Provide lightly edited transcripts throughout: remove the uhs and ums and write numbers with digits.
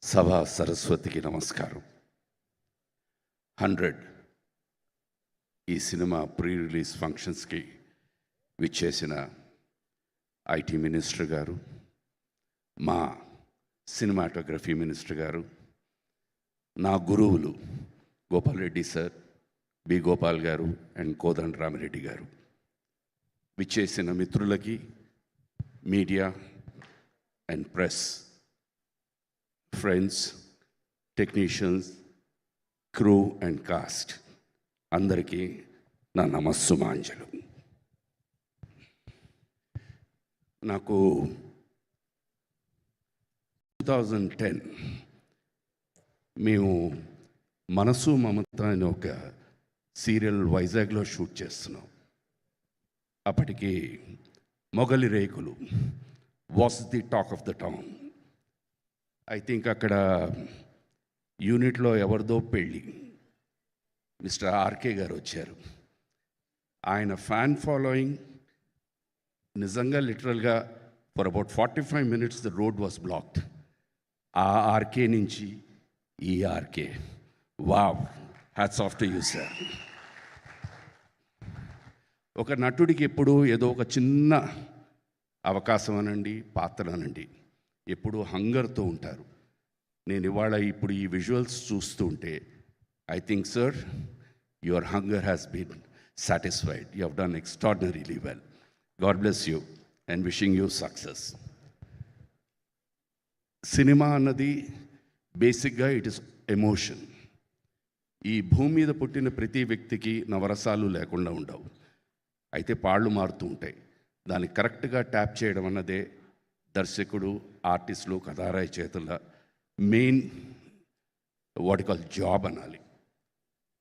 సభా సరస్వతికి నమస్కారం. 100 ఈ సినిమా ప్రీ రిలీజ్ ఫంక్షన్స్కి విచ్చేసిన ఐటీ మినిస్టర్ గారు, మా సినిమాటోగ్రఫీ మినిస్టర్ గారు, నా గురువులు గోపాల్ రెడ్డి సార్, బి గోపాల్ గారు అండ్ కోదండ రామిరెడ్డి గారు, విచ్చేసిన మిత్రులకి, media and press, friends, technicians, crew and cost అందరికీ నా నమస్సుమాంజలు. నాకు 2010 మేము మనసు మమత అనే ఒక సీరియల్ వైజాగ్లో షూట్ చేస్తున్నాం. అప్పటికి మొగలి రేకులు was the talk of the town. I think అక్కడ యూనిట్లో ఎవరిదో పెళ్ళి, మిస్టర్ ఆర్కే గారు వచ్చారు. ఆయన ఫ్యాన్ ఫాలోయింగ్ నిజంగా లిటరల్గా for about 45 minutes the road was blocked. ఆ ఆర్కే నుంచి ఈ RK, wow, hats off to you sir. ఒక నటుడికి ఎప్పుడు ఏదో ఒక చిన్న అవకాశం అనండి, పాత్ర అనండి, ఎప్పుడు హంగర్తో ఉంటారు. నేను ఇవాళ ఇప్పుడు ఈ విజువల్స్ చూస్తూ ఉంటే I think sir, your hunger has been satisfied. You have done extraordinarily well. God bless you and wishing you success. Cinema అన్నది బేసిక్గా ఇట్ ఇస్ ఎమోషన్. ఈ భూమి మీద పుట్టిన ప్రతి వ్యక్తికి నవరసాలు లేకుండా ఉండవు, అయితే పాళ్ళు మారుతూ ఉంటాయి. దాన్ని కరెక్ట్గా ట్యాప్ చేయడం అన్నదే దర్శకుడు, ఆర్టిస్టులు, కథారాయి చేతుల మెయిన్ వాట్ కాల్ జాబ్ అనాలి.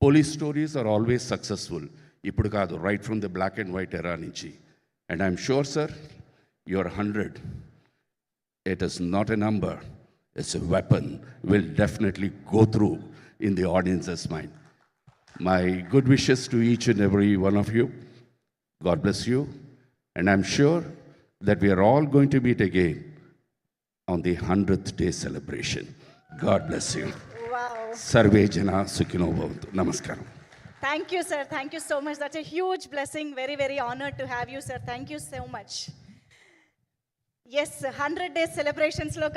Police stories are always successful. ఇప్పుడు కాదు, right from the black and white era నుంచి. And I'm sure sir, your 100, it is not a number, it's a weapon, will definitely go through in the audience's mind. My good wishes to each and every one of you. God bless you. And I'm sure that we are all going to meet again on the 100th day celebration. God bless you. Wow. Sarve Jana Sukhino Bhavantu. Namaskaram. Thank you, sir. Thank you so much. That's a huge blessing. Very, very honored to have you, sir. Thank you so much. Yes, 100 days celebrations lo